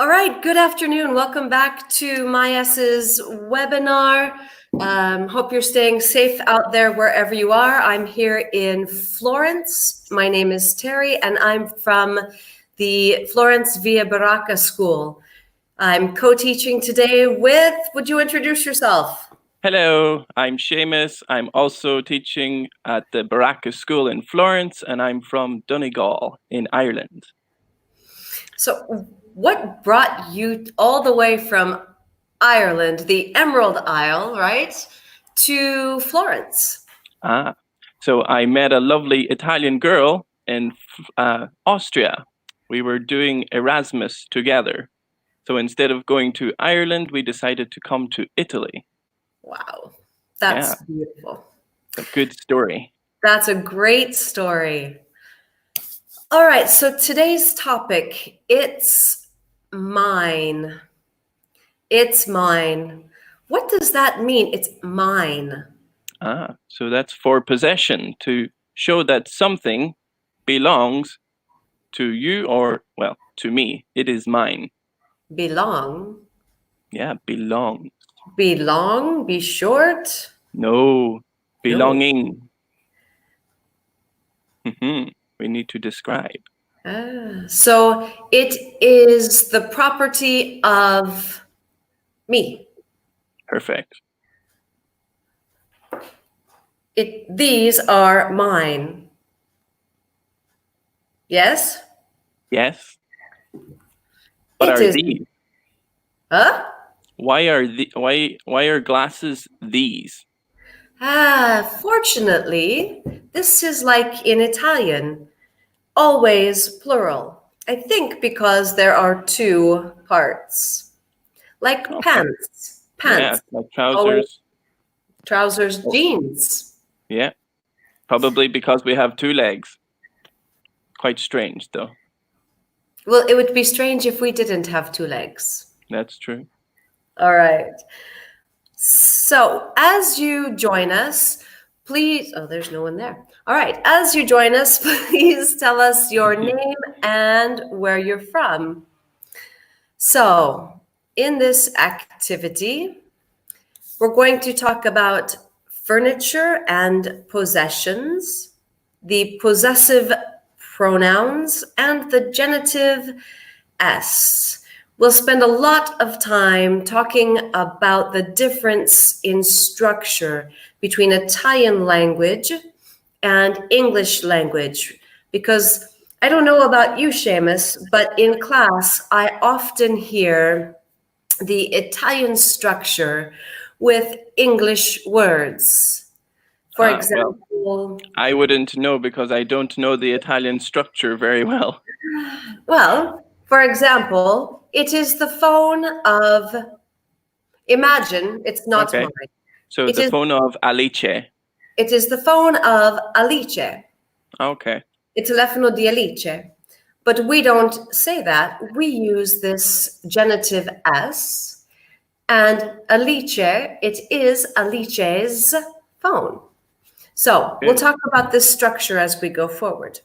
All right, good afternoon. Welcome back to MyS's webinar. Hope you're staying safe out there wherever you are. I'm here in Florence. My name is Terry, and I'm from the Florence Via Baracca School. I'm co-teaching today with, would you introduce yourself? Hello, I'm Seamus. I'm also teaching at the Baracca School in Florence, and I'm from Donegal in Ireland. So what brought you all the way from Ireland, the Emerald Isle, right, to Florence? So I met a lovely Italian girl in Austria. We were doing Erasmus together. So instead of going to Ireland, we decided to come to Italy. Wow, that's beautiful. A good story. That's a great story. All right, so today's topic, it's mine. It's mine. What does that mean? It's mine. So that's for possession, to show that something belongs to you or, well, to me. It is mine. Belong. Yeah, belong. Belong, be short. No, belonging. No. We need to describe. So it is the property of me. Perfect. These are mine. Yes? Yes. What are these? Huh? Why are glasses these? Fortunately, this is like in Italian, always plural. I think because there are two parts. Like pants. Yeah, like trousers. Always trousers, jeans. Yeah, probably because we have two legs. Quite strange, though. Well, it would be strange if we didn't have two legs. That's true. All right. So as you join us, please, oh, there's no one there. All right, as you join us, please tell us your name and where you're from. So in this activity, we're going to talk about furniture and possessions, the possessive pronouns, and the genitive S. We'll spend a lot of time talking about the difference in structure between Italian language and English language, because I don't know about you, Seamus, but in class, I often hear the Italian structure with English words. For example, well, I wouldn't know because I don't know the Italian structure very well. Well, for example, it is the phone of, imagine, it's not mine. So the phone of Alice. It is the phone of Alice. Okay. Il telefono di Alice. But we don't say that. We use this genitive S. And Alice, it is Alice's phone. So we'll talk about this structure as we go forward.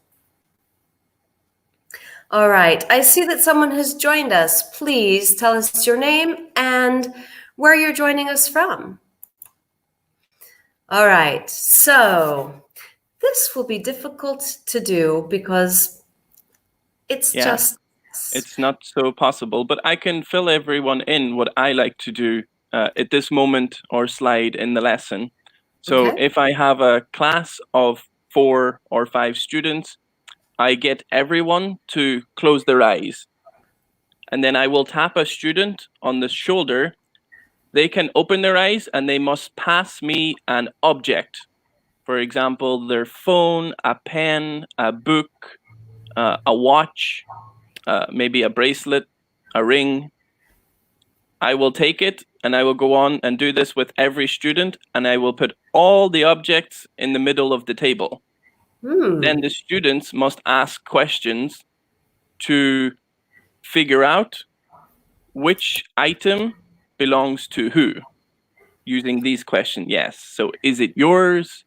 All right, I see that someone has joined us. Please tell us your name and where you're joining us from. All right, so this will be difficult to do because it's it's not so possible, but I can fill everyone in what I like to do at this moment or slide in the lesson. So if I have a class of 4 or 5 students, I get everyone to close their eyes. And then I will tap a student on the shoulder. They can open their eyes and they must pass me an object. For example, their phone, a pen, a book, a watch, maybe a bracelet, a ring. I will take it and I will go on and do this with every student, and I will put all the objects in the middle of the table. Then the students must ask questions to figure out which item belongs to who, using these questions. Yes. So is it yours?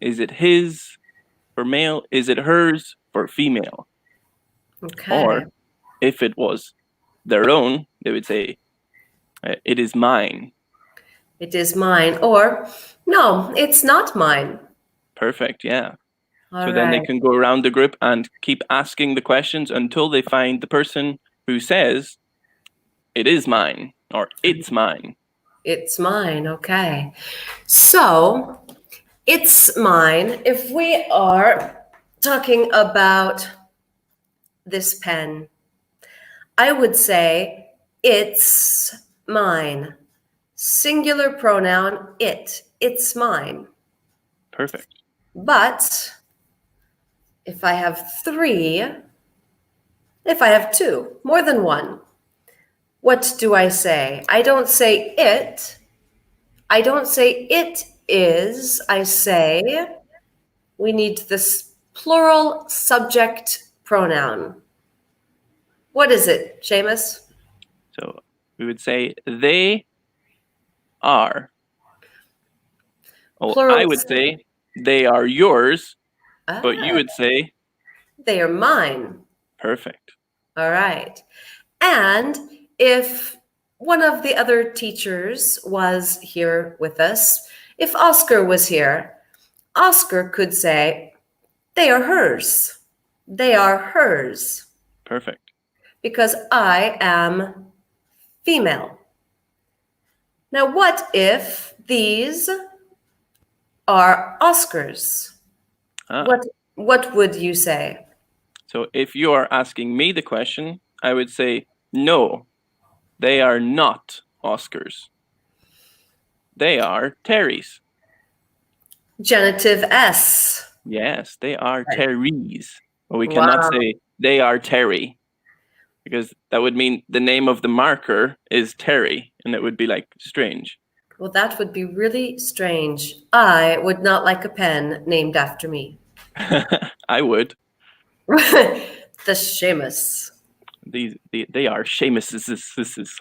Is it his for male? Is it hers for female? Okay. Or if it was their own, they would say, it is mine. It is mine. Or, no, it's not mine. Perfect, yeah. All So then they right. can go around the group and keep asking the questions until they find the person who says, it is mine, or it's mine. It's mine. Okay. So, it's mine. If we are talking about this pen, I would say it's mine. Singular pronoun, it. It's mine. Perfect. But if I have three, if I have two, more than one, what do I say? I don't say it. I don't say it is. I say we need this plural subject pronoun. What is it, Seamus? So we would say they are. Oh, Plural. I would say they are yours, but you would say they are mine. perfect. All right. And if one of the other teachers was here with us, if Oscar was here, Oscar could say, they are hers. They are hers. Perfect. Because I am female. Now, what if these are Oscars? What would you say? So if you are asking me the question, I would say, no, they are not Oscars. They are Terry's. Genitive S. Yes, they are Right. Terry's. But we cannot say they are Terry, because that would mean the name of the marker is Terry, and it would be like strange. Well, that would be really strange. I would not like a pen named after me. I would. The Seamus. They are Seamuses.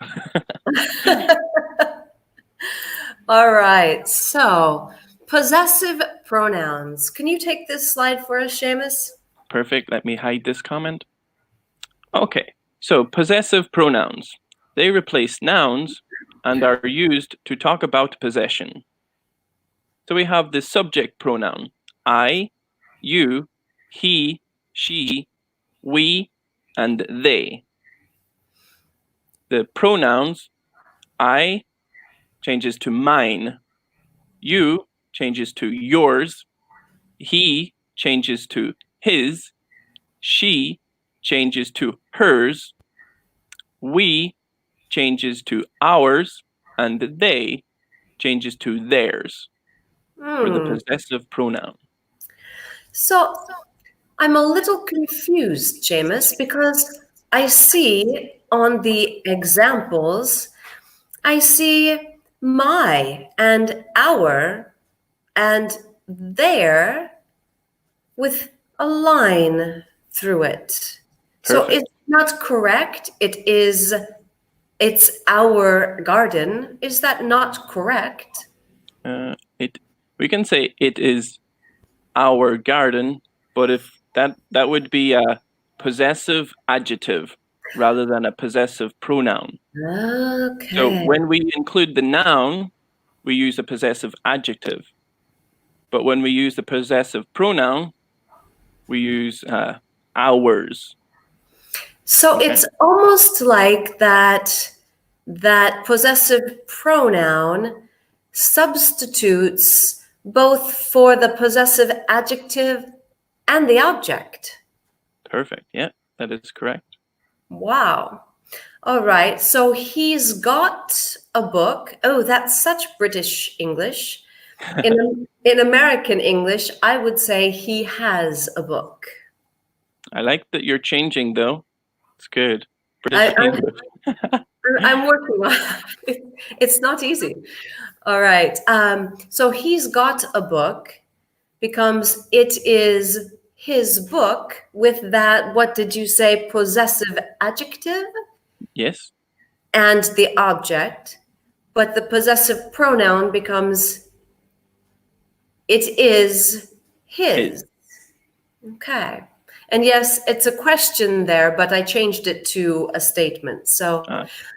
All right. So, possessive pronouns. Can you take this slide for us, Seamus? Perfect. Let me hide this comment. Okay. So possessive pronouns. They replace nouns and are used to talk about possession. So we have the subject pronoun, I, you, he, she, we, and they. The pronouns, I changes to mine, you changes to yours, he changes to his, she changes to hers, we changes to ours, and they changes to theirs for the possessive pronoun. So I'm a little confused, Seamus, because I see on the examples, I see my and our and their with a line through it. So Perfect. it's not correct. It's our garden. Is that not correct? We can say it is our garden, but if that would be a possessive adjective rather than a possessive pronoun. Okay. So when we include the noun, we use a possessive adjective. But when we use the possessive pronoun, we use ours. So Okay. it's almost like that possessive pronoun substitutes both for the possessive adjective and the object. Perfect. Yeah, that is correct. Wow. All right. So he's got a book. Oh, that's such British English. In American English, I would say he has a book. I like that you're changing, though. It's good. British English. I'm working on it. It's not easy. All right. So he's got a book becomes it is his book with that, what did you say, possessive adjective? Yes. And the object. But the possessive pronoun becomes it is his. Okay. And yes, it's a question there, but I changed it to a statement. So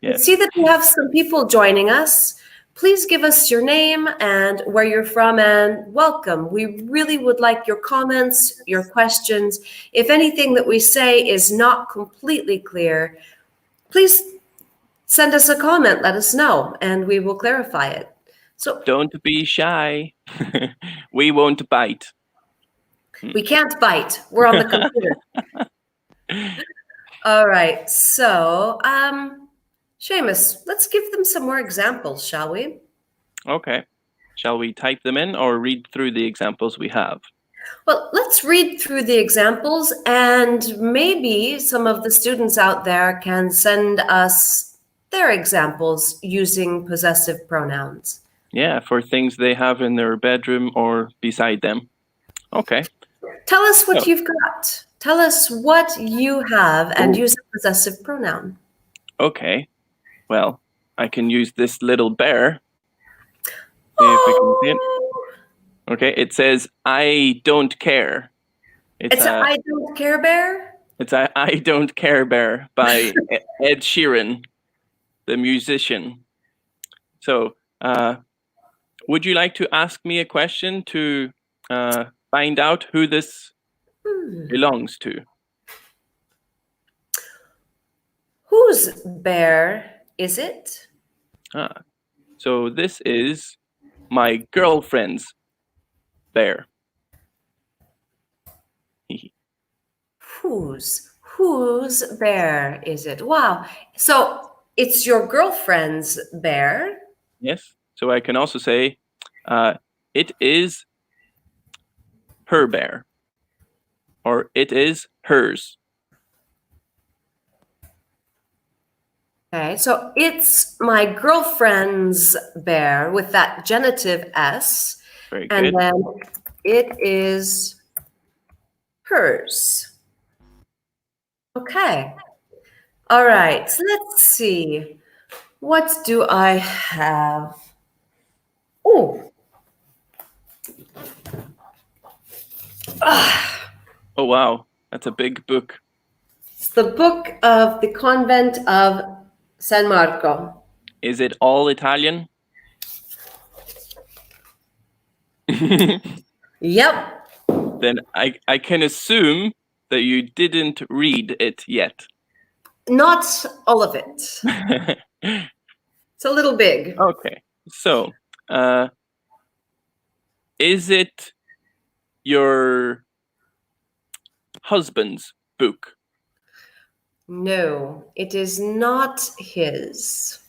yes. I see that we have some people joining us. Please give us your name and where you're from, and welcome. We really would like your comments, your questions. If anything that we say is not completely clear, please send us a comment, let us know, and we will clarify it. So don't be shy. We won't bite. We can't bite. We're on the computer. All right. So, Seamus, let's give them some more examples, shall we? Okay. Shall we type them in or read through the examples we have? Well, let's read through the examples, and maybe some of the students out there can send us their examples using possessive pronouns. Yeah, for things they have in their bedroom or beside them. Okay. Tell us what you've got. Tell us what you have and use a possessive pronoun. Okay. Well, I can use this little bear. See if I can see it. Okay, it says, I don't care. It's a I don't care bear? It's a I don't care bear by Ed Sheeran, the musician. So, would you like to ask me a question to find out who this belongs to? Whose bear is it? So this is my girlfriend's bear. Whose bear is it? Wow. So it's your girlfriend's bear? Yes. So I can also say it is her bear, or it is hers. Okay, so it's my girlfriend's bear with that genitive S. Very and good. then it is hers. Okay. All right. So let's see. What do I have? Oh. Oh, wow. That's a big book. It's the book of the Convent of San Marco. Is it all Italian? Yep. Then I can assume that you didn't read it yet. Not all of it. It's a little big. Okay. So, is it your husband's book? No, it is not his.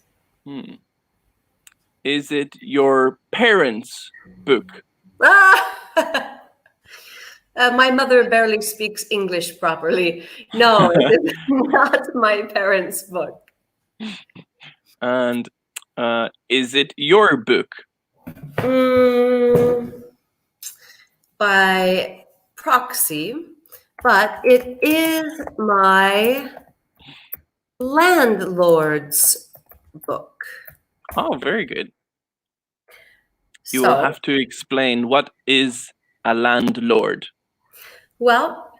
Is it your parents' book? My mother barely speaks English properly. No, it is not my parents' book. And is it your book? By proxy, but it is my landlord's book. Oh, very good. You will have to explain what is a landlord. Well,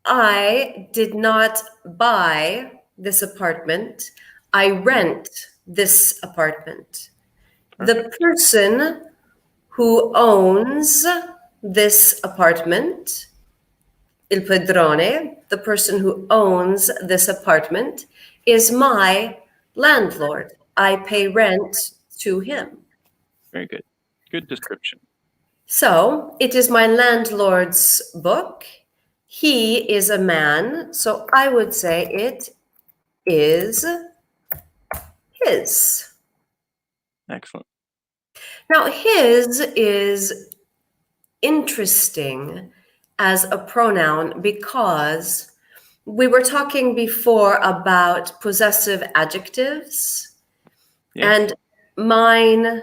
I did not buy this apartment. I rent this apartment. The person who owns this apartment, il padrone, the person who owns this apartment, is my landlord. I pay rent to him. Very good. Good description. So it is my landlord's book. He is a man, so I would say it is his. Excellent. Now, his is interesting as a pronoun because we were talking before about possessive adjectives. Yes. And mine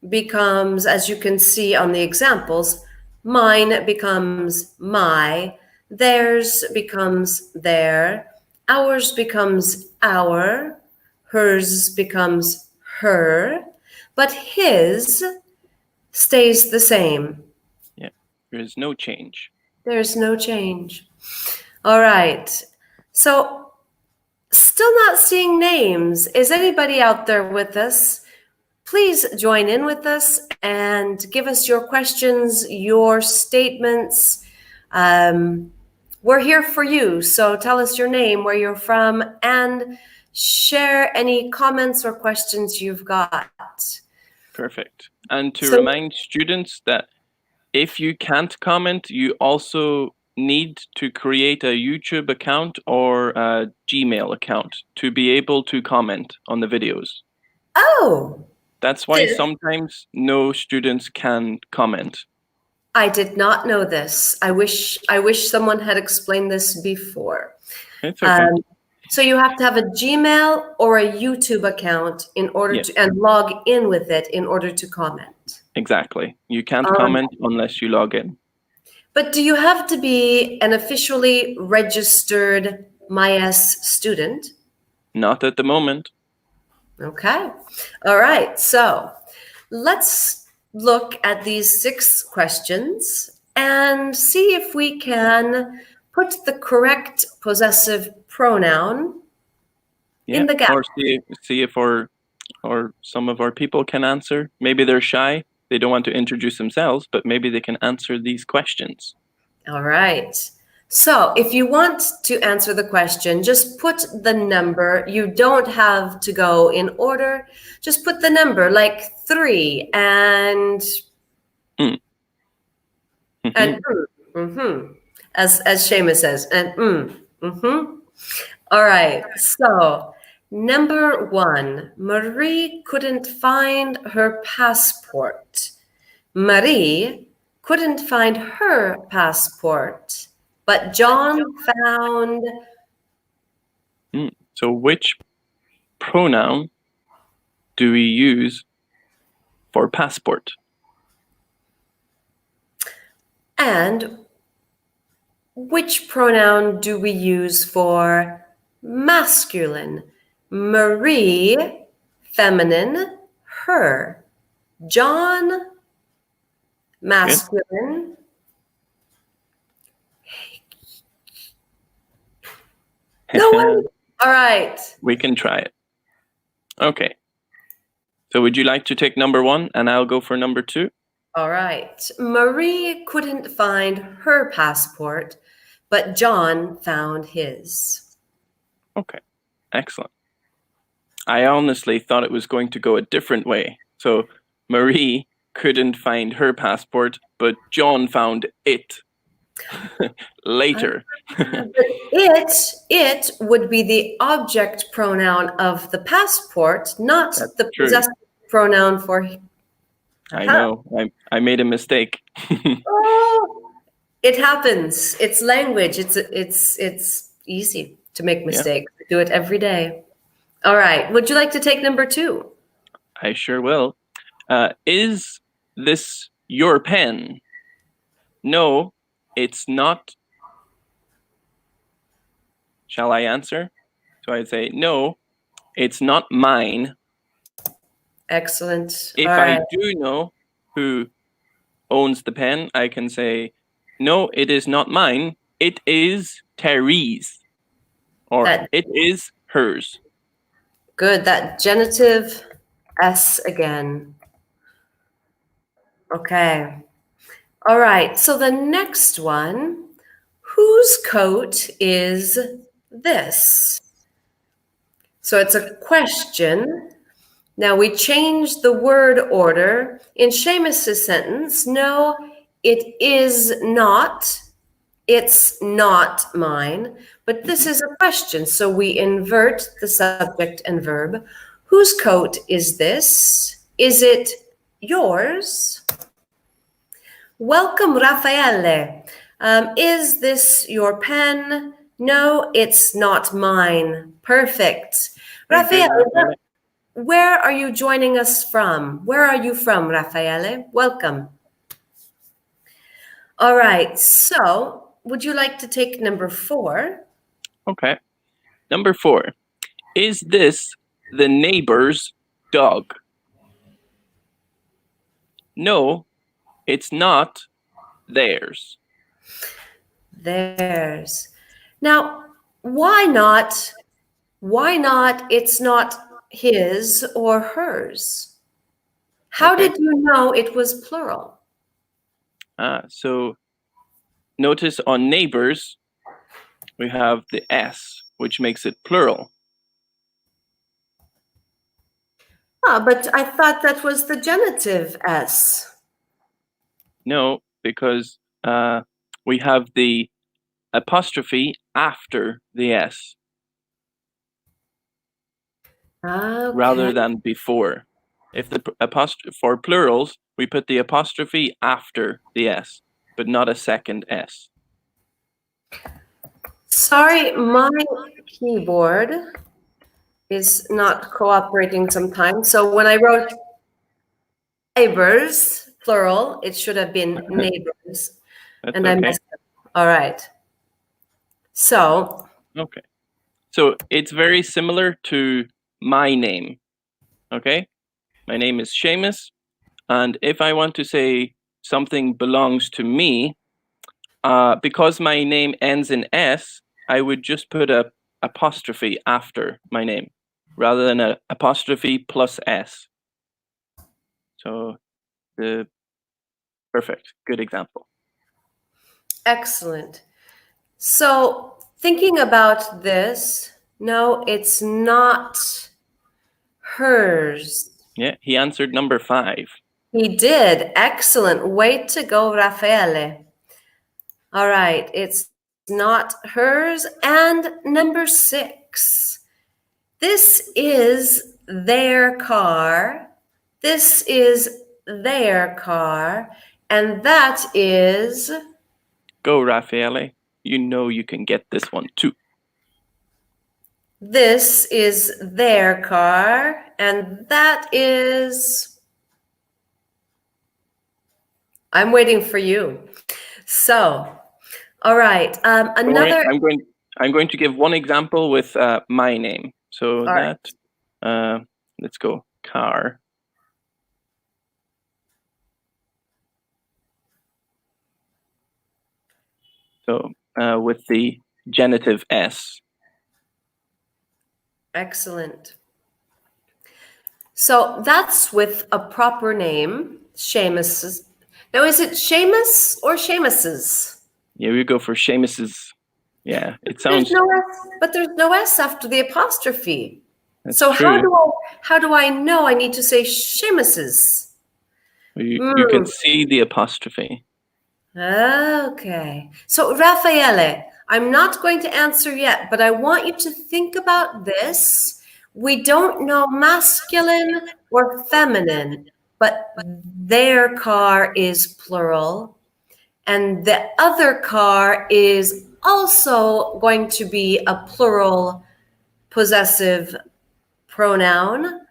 becomes, as you can see on the examples, mine becomes my, theirs becomes their, ours becomes our, hers becomes her, but his stays the same. Yeah, there is no change. There's no change. All right. So, still not seeing names. Is anybody out there with us? Please join in with us and give us your questions, your statements. We're here for you. So tell us your name, where you're from, and share any comments or questions you've got. Perfect. And to remind students that if you can't comment, you also need to create a YouTube account or a Gmail account to be able to comment on the videos. Oh. That's why sometimes no students can comment. I did not know this. I wish someone had explained this before. It's okay. So you have to have a Gmail or a YouTube account in order to and log in with it in order to comment. Exactly. You can't comment unless you log in. But do you have to be an officially registered MyS student? Not at the moment. Okay. All right. So let's look at these 6 questions and see if we can put the correct possessive pronoun in the gap. Or see if or some of our people can answer. Maybe they're shy. They don't want to introduce themselves, but maybe they can answer these questions. All right. So if you want to answer the question, just put the number. You don't have to go in order. Just put the number like 3 and as Seamus says, and All right. So number 1, Marie couldn't find her passport. Marie couldn't find her passport, but John found. So which pronoun do we use for passport? And which pronoun do we use for masculine? Marie, feminine, her. John, masculine. No way. All right. We can try it. Okay. So would you like to take number 1 and I'll go for number 2? All right. Marie couldn't find her passport, but John found his. Okay. Excellent. I honestly thought it was going to go a different way. So Marie couldn't find her passport, but John found it later. It would be the object pronoun of the passport, not the possessive pronoun for. I know. I made a mistake. Oh, it happens. It's language. It's easy to make mistakes. Yeah. Do it every day. All right. Would you like to take number 2? I sure will. Is this your pen? No, it's not. Shall I answer? So I'd say, no, it's not mine. Excellent. If I do know who owns the pen, I can say, no, it is not mine. It is Terry's. Or it is hers. Good. That genitive S again. Okay. All right. So the next one, whose coat is this? So it's a question. Now we changed the word order. In Seamus's sentence, no, it is not. It's not mine. But this is a question, so we invert the subject and verb. Whose coat is this? Is it yours? Welcome, Raffaele. Is this your pen? No, it's not mine. Perfect. Raffaele, where are you joining us from? Where are you from, Raffaele? Welcome. All right, so would you like to take number 4? Okay. Number 4. Is this the neighbor's dog? No, it's not theirs. Theirs. Now, why not? Why not? It's not his or hers. How Okay. did you know it was plural? So notice on neighbors, we have the S, which makes it plural. But I thought that was the genitive S. No, because we have the apostrophe after the S rather Okay. than before. If the for plurals, we put the apostrophe after the S, but not a second S. Sorry, my keyboard is not cooperating sometimes. So when I wrote neighbors, plural, it should have been neighbors. That's And I okay. messed up. All right. So. Okay. So it's very similar to my name. Okay. My name is Seamus. And if I want to say something belongs to me, because my name ends in S, I would just put a apostrophe after my name rather than a apostrophe plus S. So the perfect, good example. Excellent. So thinking about this, no, it's not hers. Yeah, he answered number 5. He did. Excellent. Way to go, Raffaele. All right. It's not hers. And number 6. This is their car. This is their car. And that is... Go, Raffaele. You know you can get this one too. This is their car, and that is... I'm waiting for you. So, all right. Another... I'm going to give one example with my name. So all that, let's go, car. So with the genitive S. Excellent. So that's with a proper name, Seamus's. Now, is it Seamus or Seamus's? Yeah, we go for Seamus's. Yeah, it sounds... There's no S, but there's no S after the apostrophe. That's so true. how do I know I need to say Seamus's? You can see the apostrophe. Okay. So, Raffaele, I'm not going to answer yet, but I want you to think about this. We don't know masculine or feminine, but their car is plural. And the other car is also going to be a plural possessive pronoun,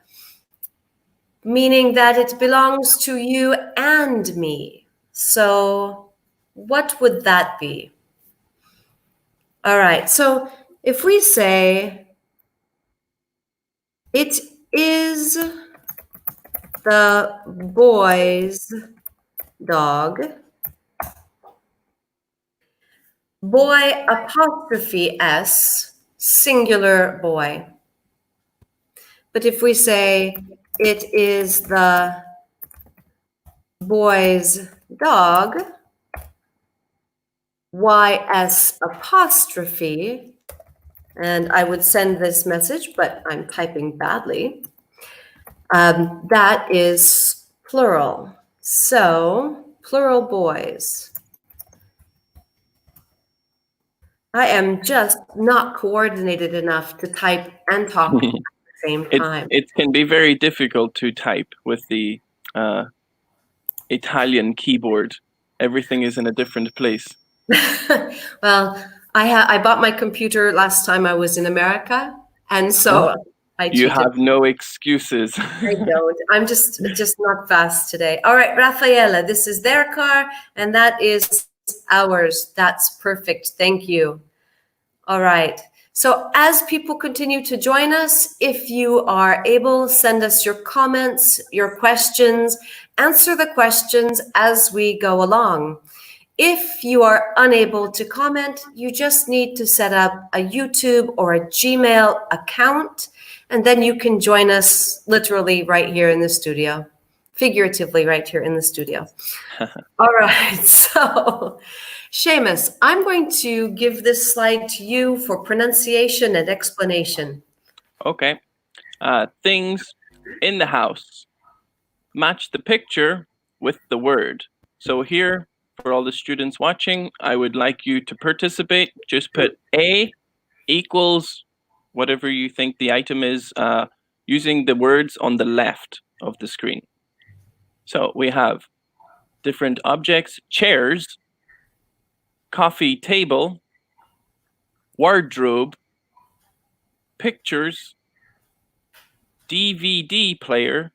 meaning that it belongs to you and me. So what would that be? All right, so if we say it is the boy's dog, boy apostrophe S, singular boy. But if we say it is the boy's dog, YS apostrophe, and I would send this message, but I'm typing badly. That is plural. So, plural boys. I am just not coordinated enough to type and talk at the same time. It can be very difficult to type with the Italian keyboard. Everything is in a different place. Well, I bought my computer last time I was in America, and so I cheated. You have no excuses. I don't. I'm just not fast today. All right, Raffaella, this is their car, and that is ours. That's perfect. Thank you. All right. So as people continue to join us, if you are able, send us your comments, your questions, answer the questions as we go along. If you are unable to comment, you just need to set up a YouTube or a Gmail account, and then you can join us literally right here in the studio, figuratively right here in the studio. All right, so Seamus, I'm going to give this slide to you for pronunciation and explanation. Okay. Things in the house. Match the picture with the word. So here, for all the students watching, I would like you to participate. Just put A equals whatever you think the item is, using the words on the left of the screen. So we have different objects: chairs, coffee table, wardrobe, pictures, DVD player,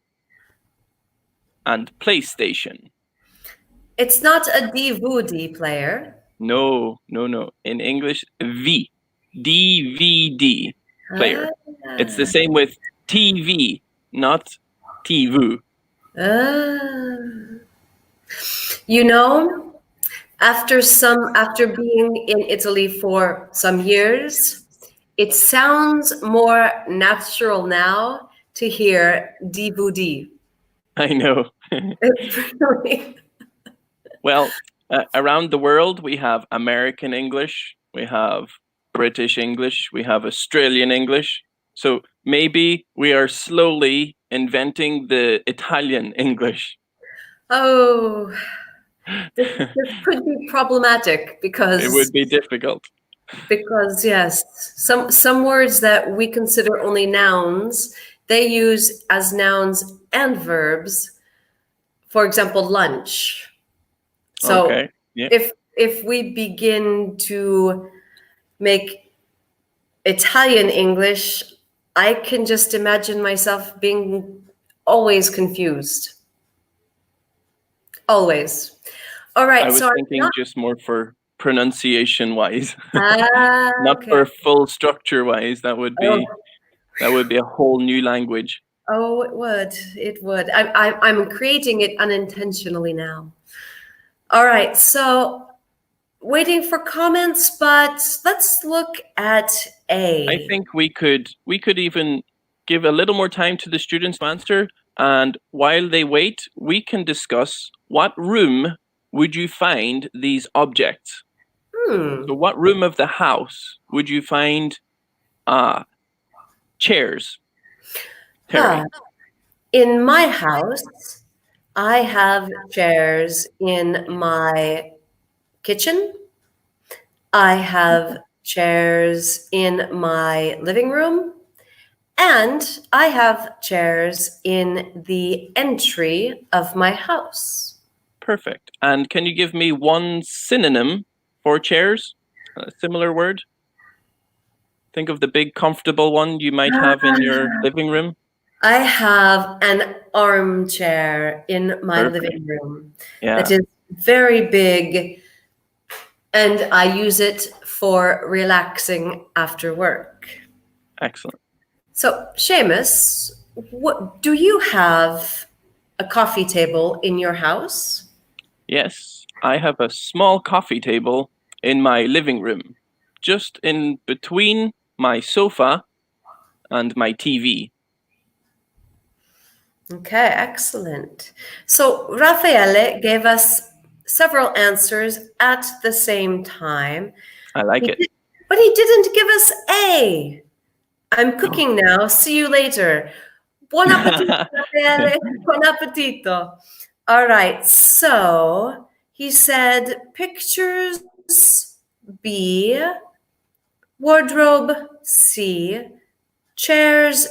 and PlayStation. It's not a DVD player. No. In English, DVD player. It's the same with TV, not TV. You know, after being in Italy for some years, it sounds more natural now to hear DVD. I know. It's really... Well, around the world, we have American English, we have British English, we have Australian English. So maybe we are slowly inventing the Italian English. Oh, this could be problematic because it would be difficult. Because yes, some words that we consider only nouns, they use as nouns and verbs. For example, lunch. So Okay. Yeah. if we begin to make Italian English, I can just imagine myself being always confused. Always. All right. I was thinking just more for pronunciation wise, not okay. for full structure wise. That would be a whole new language. Oh, it would. It would. I'm creating it unintentionally now. All right. So waiting for comments, but let's look at A. I think we could even give a little more time to the students to answer. And while they wait, we can discuss what room would you find these objects? So what room of the house would you find chairs? Terry. In my house, I have chairs in my kitchen. I have chairs in my living room. And I have chairs in the entry of my house. Perfect. And can you give me one synonym for chairs? A similar word? Think of the big comfortable one you might have in your living room. I have an armchair in my living room. Yeah. That is very big, and I use it for relaxing after work. Excellent. So, Seamus, do you have a coffee table in your house? Yes, I have a small coffee table in my living room, just in between my sofa and my TV. Okay, excellent. So Raffaele gave us several answers at the same time. I like it. But he didn't give us A. I'm cooking now. See you later. Buon appetito, Raffaele. Buon appetito. All right. So he said pictures B, wardrobe C, chairs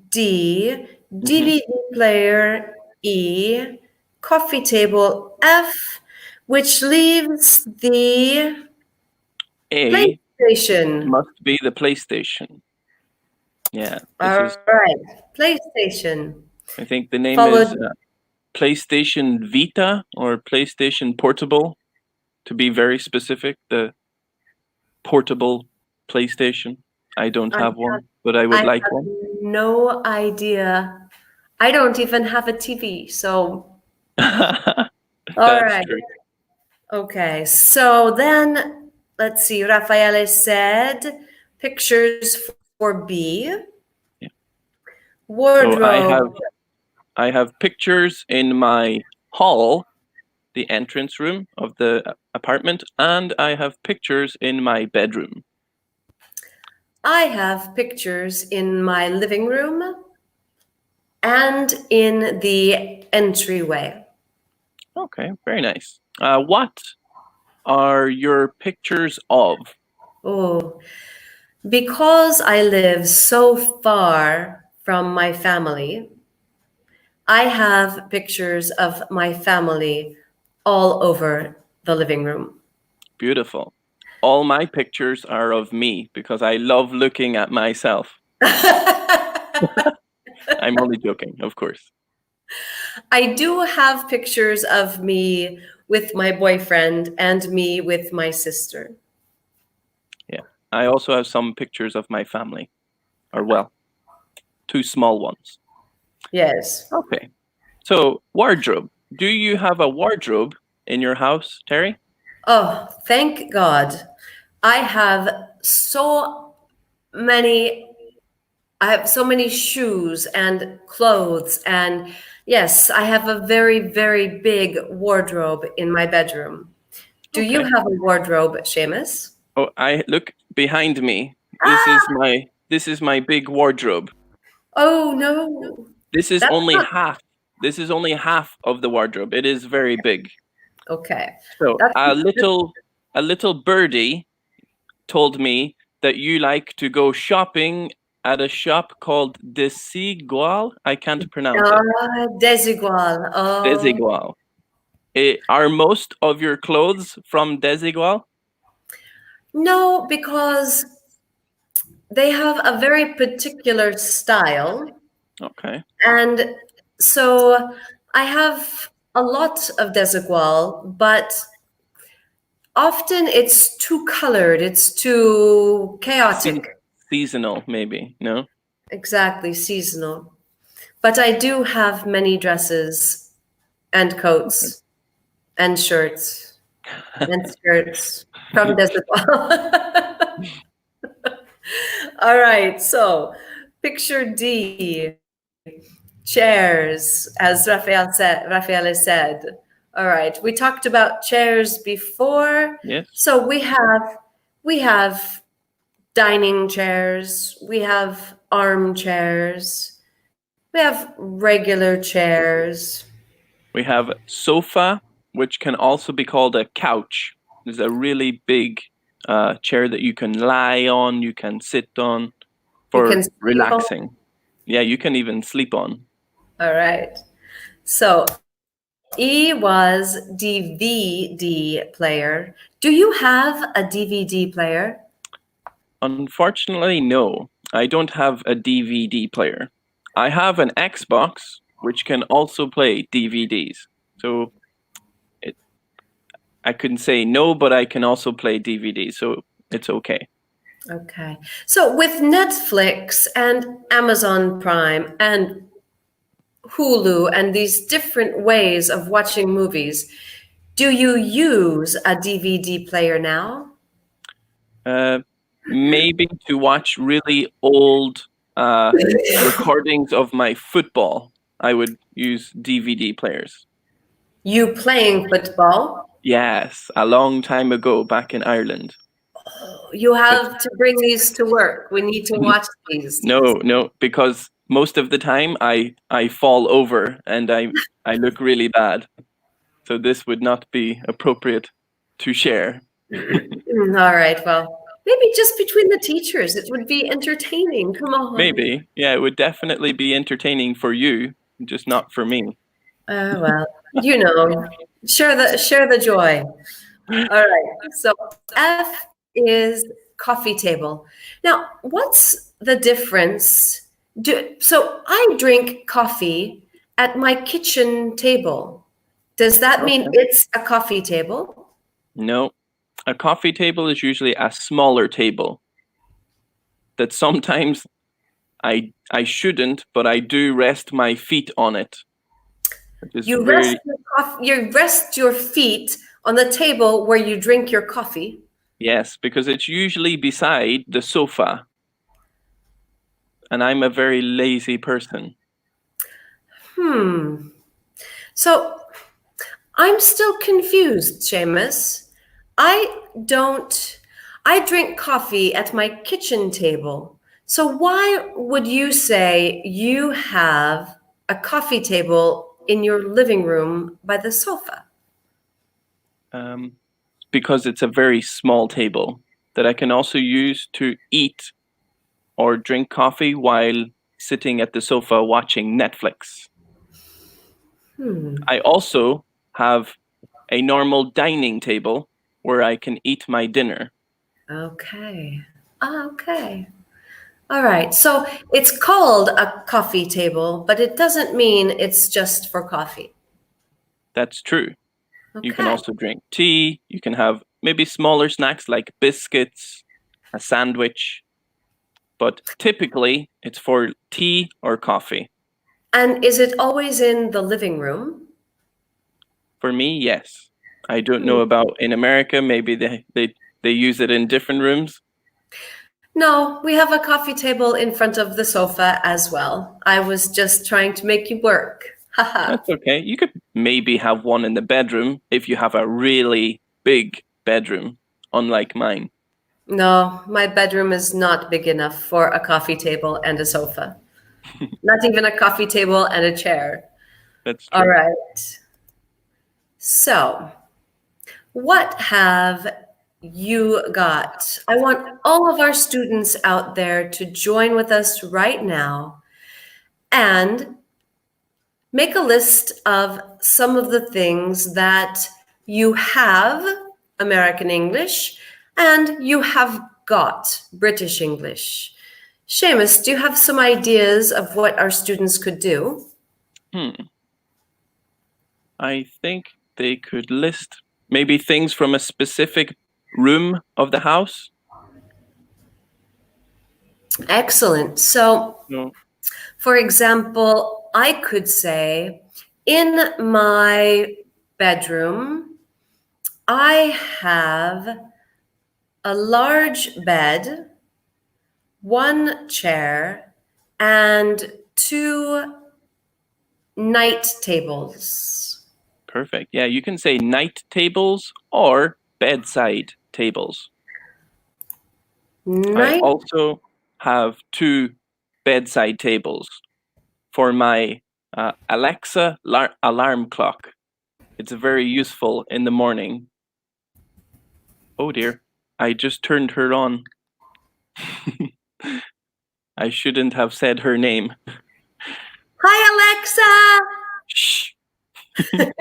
D, DVD player E, coffee table F, which leaves the A PlayStation. must be the PlayStation. Yeah. All right, PlayStation. I think the name is PlayStation Vita or PlayStation Portable, to be very specific. The portable PlayStation. I don't have one, but I would like one. No idea. I don't even have a TV, so. All right. True. Okay, so then let's see. Raffaele said pictures for B. Yeah. So Wardrobe. I have pictures in my hall, the entrance room of the apartment, and I have pictures in my bedroom. I have pictures in my living room and in the entryway. Okay, very nice. What are your pictures of? Oh, because I live so far from my family, I have pictures of my family all over the living room. Beautiful. All my pictures are of me because I love looking at myself. I'm only joking, of course. I do have pictures of me with my boyfriend and me with my sister. Yeah. I also have some pictures of my family, or well, two small ones. Yes. Okay. So, wardrobe. Do you have a wardrobe in your house, Terry? Oh, thank God. I have so many I have so many shoes and clothes and yes, I have a very very big wardrobe in my bedroom. Do you Okay. have a wardrobe, Seamus? Oh, I look behind me. Ah! This is my big wardrobe. Oh no. This is That's only not half. This is only half of the wardrobe. It is very big. okay. So, That's a little birdie told me that you like to go shopping at a shop called Desigual. I can't pronounce it. desigual. Oh. Desigual. Are most of your clothes from Desigual? No, because they have a very particular style. Okay. And so I have a lot of desigual, but often it's too colored, it's too Se- chaotic. Seasonal, maybe. No? Exactly, seasonal. But I do have many dresses and coats and shirts and skirts from desigual. All right, so picture D, chairs, as Raffaele said. All right, we talked about chairs before. Yes. So we have dining chairs, we have armchairs, we have regular chairs. We have sofa, which can also be called a couch. It's a really big chair that you can lie on, you can sit on You can for sleep on. relaxing. Yeah, you can even sleep on. All right. So E was DVD player. Do you have a DVD player? Unfortunately, no. I don't have a DVD player. I have an Xbox, which can also play DVDs. So it, I couldn't say no, but I can also play DVDs. So it's okay. Okay. So with Netflix and Amazon Prime and Hulu and these different ways of watching movies, do you use a DVD player now? Uh, Maybe to watch really old recordings of my football, I would use DVD players. You playing football? Yes, a long time ago back in Ireland. You But have to bring these to work. We need to watch these. no, because most of the time I fall over and I look really bad. So this would not be appropriate to share. All right. Well, maybe just between the teachers, it would be entertaining. Come on. Maybe, yeah, it would definitely be entertaining for you, just not for me. Well, you know, share the joy. All right. So F is coffee table. Now, what's the difference? So I drink coffee at my kitchen table. Does that mean Okay. it's a coffee table? No, a coffee table is usually a smaller table that sometimes I shouldn't, but I do rest my feet on it. Which is You very rest your feet On the table where you drink your coffee? Yes, because it's usually beside the sofa. And I'm a very lazy person. So I'm still confused, Seamus. I drink coffee at my kitchen table. So why would you say you have a coffee table in your living room by the sofa? Because it's a very small table that I can also use to eat or drink coffee while sitting at the sofa watching Netflix. I also have a normal dining table where I can eat my dinner. Okay. Okay. All right. So it's called a coffee table, but it doesn't mean it's just for coffee. That's true. You can Okay. also drink tea. You can have maybe smaller snacks like biscuits, a sandwich. But typically, it's for tea or coffee. And is it always in the living room? For me, yes. I don't know about in America. Maybe they use it in different rooms. No, we have a coffee table in front of the sofa as well. I was just trying to make you work. Haha. That's okay. You could maybe have one in the bedroom if you have a really big bedroom, unlike mine. No, my bedroom is not big enough for a coffee table and a sofa. Not even a coffee table and a chair. That's All true. right. So, what have you got? I want all of our students out there to join with us right now and make a list of some of the things that you have American English and you have got British English. Seamus, do you have some ideas of what our students could do? I think they could list maybe things from a specific room of the house. Excellent. So, No. for example, I could say in my bedroom, I have a large bed, one chair, and two night tables. Perfect. Yeah, you can say night tables or bedside tables. I Night. also have two bedside tables for my Alexa alarm clock. It's very useful in the morning. Oh dear, I just turned her on. I shouldn't have said her name. Hi, Shh. Alexa.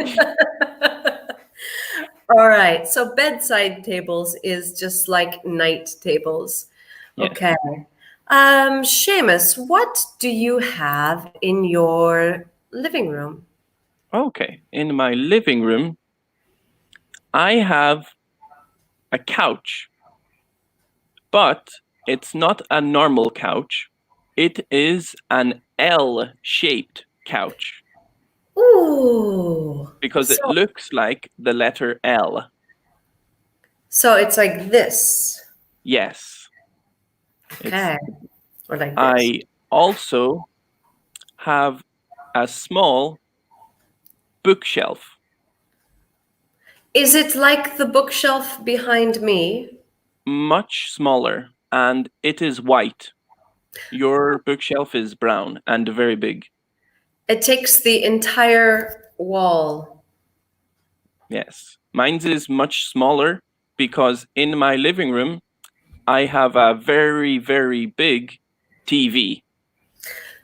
All right. So bedside tables is just like night tables. Yes. Okay. Seamus, what do you have in your living room? Okay, in my living room, I have a couch, but it's not a normal couch. It is an L-shaped couch Ooh. because it looks like the letter L. So it's like this. Yes. Okay. Or like this. I also have a small bookshelf. Is it like the bookshelf behind me? Much smaller, and it is white. Your bookshelf is brown and very big. It takes the entire wall. Yes. Mine's is much smaller because in my living room, I have a very, very big TV.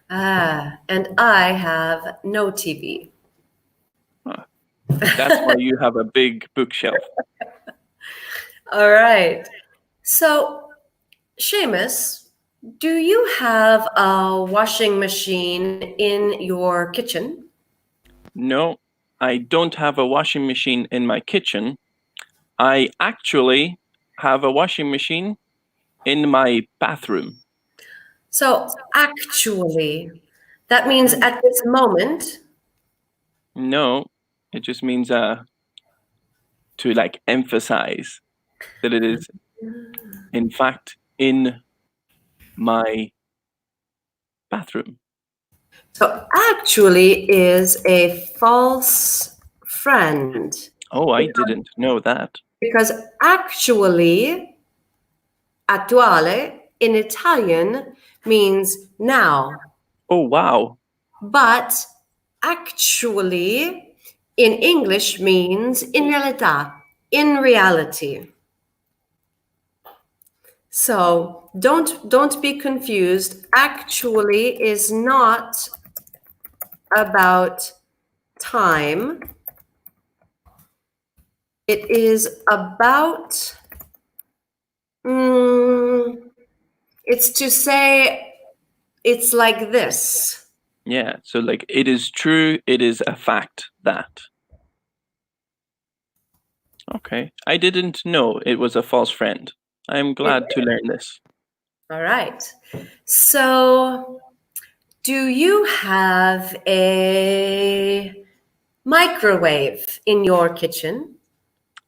And I have no TV. That's why you have a big bookshelf. All right. So, Seamus, do you have a washing machine in your kitchen? No, I don't have a washing machine in my kitchen. I actually have a washing machine in my bathroom. So, actually, that means at this moment. No, it just means to like emphasize that it is in fact in my bathroom. So actually is a false friend. Oh, I didn't know that. Because actually, attuale in Italian means now. Oh, wow. But actually in English means in realtà, in reality. So don't be confused. Actually is not about time. It is about it's to say it's like this. Yeah, so like it is true, it is a fact that. Okay, I didn't know it was a false friend. I'm glad to learn this. All right. So, do you have a microwave in your kitchen?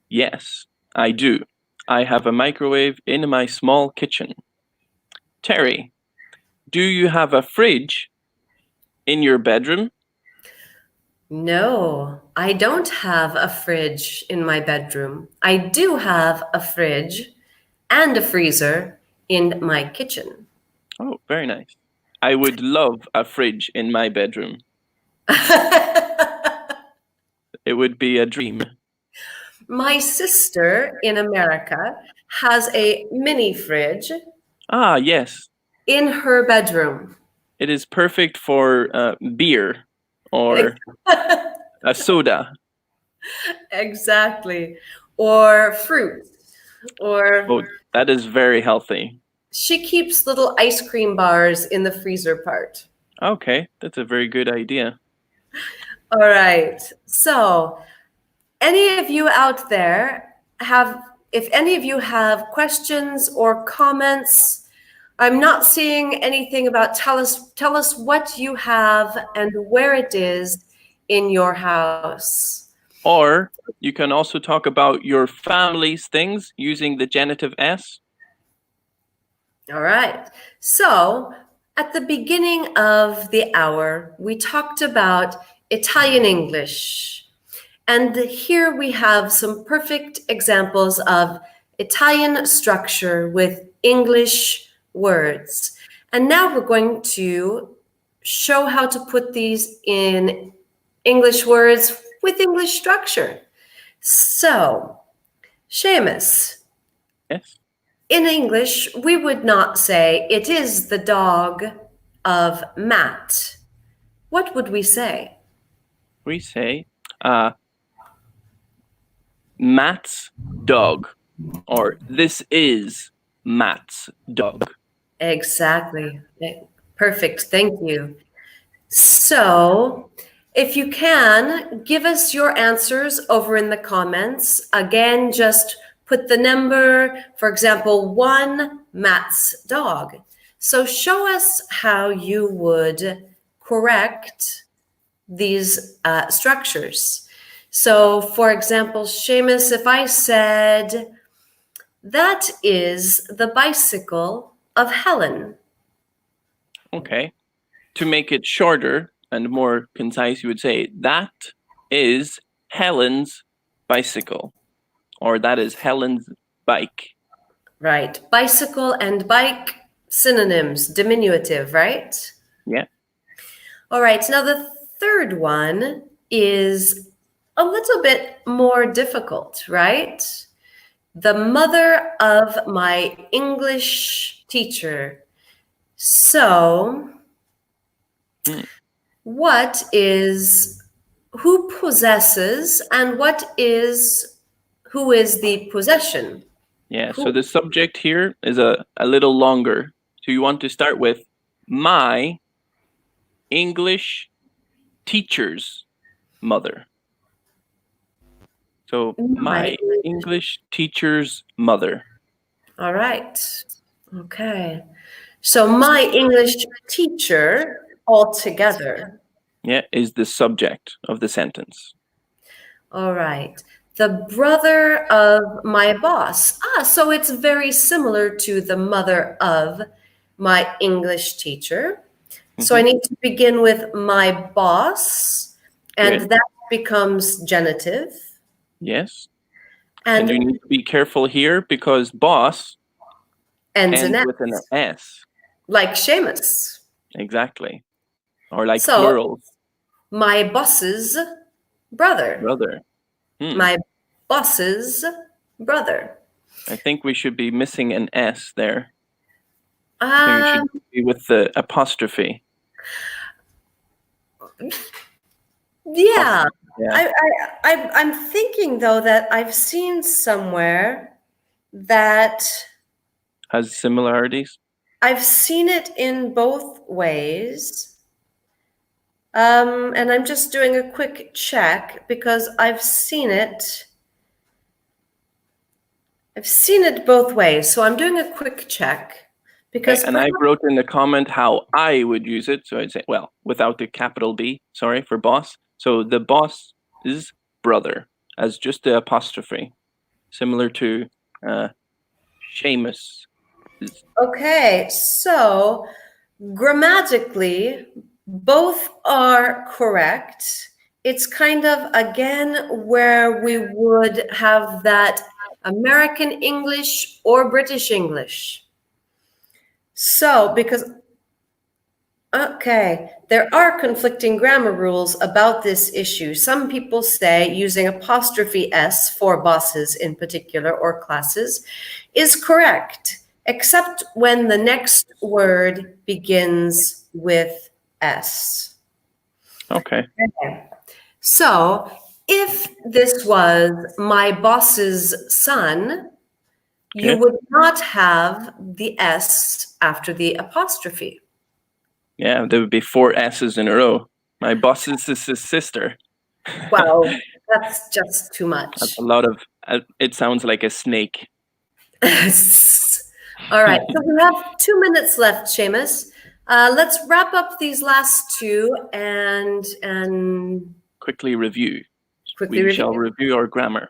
Yes, I do. I have a microwave in my small kitchen. Terry, do you have a fridge in your bedroom? No, I don't have a fridge in my bedroom. I do have a fridge and a freezer in my kitchen. Oh, very nice. I would love a fridge in my bedroom. It would be a dream. My sister in America has a mini fridge Ah, yes. in her bedroom. It is perfect for beer or a soda. Exactly. Or fruit. Or Oh, that is very healthy. she keeps little ice cream bars in the freezer part. Okay, that's a very good idea. All right. So, any of you out there if any of you have questions or comments, I'm not seeing anything about tell us what you have and where it is in your house. Or you can also talk about your family's things using the genitive S. All right. So, at the beginning of the hour, we talked about Italian English. And here we have some perfect examples of Italian structure with English words. And now we're going to show how to put these in English words with English structure. So, Seamus. Yes. In English, we would not say, it is the dog of Matt. What would we say? We say Matt's dog, or this is Matt's dog. Exactly. Perfect. Thank you. So, if you can, give us your answers over in the comments. Again, just put the number, for example, 1, Matt's dog. So show us how you would correct these structures. So, for example, Seamus, if I said, that is the bicycle of Helen. Okay. To make it shorter and more concise, you would say, that is Helen's bicycle, or that is Helen's bike. Right. Bicycle and bike, synonyms, diminutive, right? Yeah. All right. Now, the third one is a little bit more difficult, right? The mother of my English teacher. So, who possesses and who is the possession? Yeah, so the subject here is a little longer. So you want to start with my English teacher's mother. So my English teacher's mother. All right. Okay. So my English teacher altogether. Yeah, is the subject of the sentence. All right. The brother of my boss. So it's very similar to the mother of my English teacher. So I need to begin with my boss, and Good. that becomes genitive. Yes. And And you need to be careful here because boss ends in ends S, with an S. like Seamus. Exactly. Or like So plurals. my boss's brother. Brother. My boss's brother. I think we should be missing an S there. I think it Um, should be with the apostrophe. yeah. Yeah. I'm thinking though that I've seen somewhere that Has similarities. I've seen it in both ways. And I'm just doing a quick check because I've seen it. I've seen it both ways. So I'm doing a quick check because And I wrote in the comment how I would use it. So I'd say, well, without the capital B, sorry, for boss. So the boss is brother as just the apostrophe, similar to Seamus. okay, so grammatically, both are correct. It's kind of, again, where we would have that American English or British English. So, because, okay, there are conflicting grammar rules about this issue. Some people say using apostrophe S for bosses in particular or classes is correct, except when the next word begins with S. Okay. So if this was my boss's son, you would not have the S after the apostrophe. Yeah, there would be 4 S's in a row. My boss's sister. Wow, that's just too much. That's a lot of, it sounds like a snake. All right, so we have 2 minutes left, Seamus. Let's wrap up these last two and quickly review. quickly We shall review our grammar.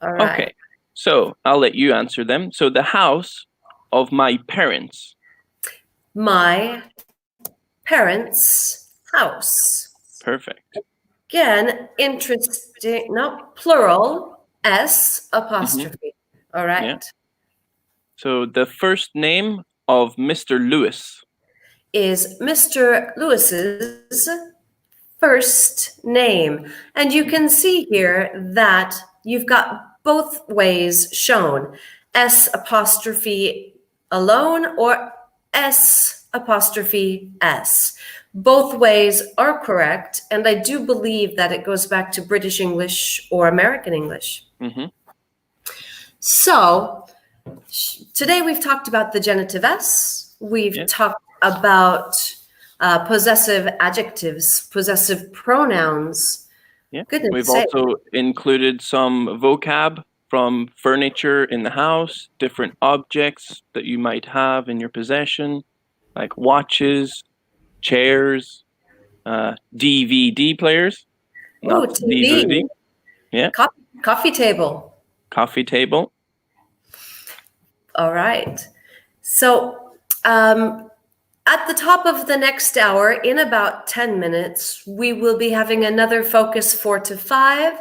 All right. Okay, so I'll let you answer them. So the house of my parents. My parents' house. Perfect. Again, interesting. No, plural, S apostrophe. All right. Yeah. So the first name of Mr. Lewis is Mr. Lewis's first name. And you can see here that you've got both ways shown, S apostrophe alone or S apostrophe S. Both ways are correct, and I do believe that it goes back to British English or American English. So today we've talked about the genitive S. We've talked about possessive adjectives, possessive pronouns. Yeah. Goodness We've sake. also included some vocab from furniture in the house, different objects that you might have in your possession, like watches, chairs, DVD players. Ooh, TV. Yeah. Coffee table. Coffee table. All right. So at the top of the next hour, in about 10 minutes, we will be having another focus 4 to 5.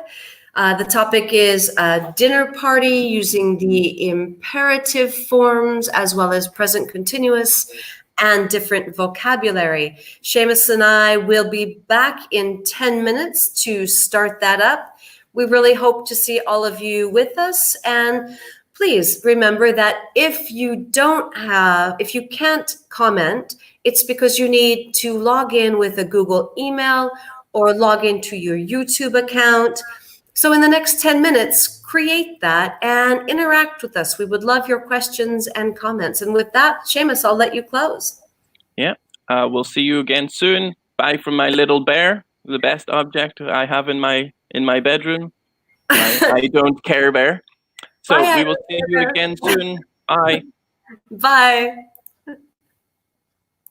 The topic is dinner party using the imperative forms as well as present continuous and different vocabulary. Seamus and I will be back in 10 minutes to start that up. We really hope to see all of you with us, and please remember that if you can't comment, it's because you need to log in with a Google email or log into your YouTube account. So in the next 10 minutes, create that and interact with us. We would love your questions and comments. And with that, Seamus, I'll let you close. Yeah, we'll see you again soon. Bye from my little bear, the best object I have in my bedroom. I don't care bear. So we will see you again soon. Bye. Bye.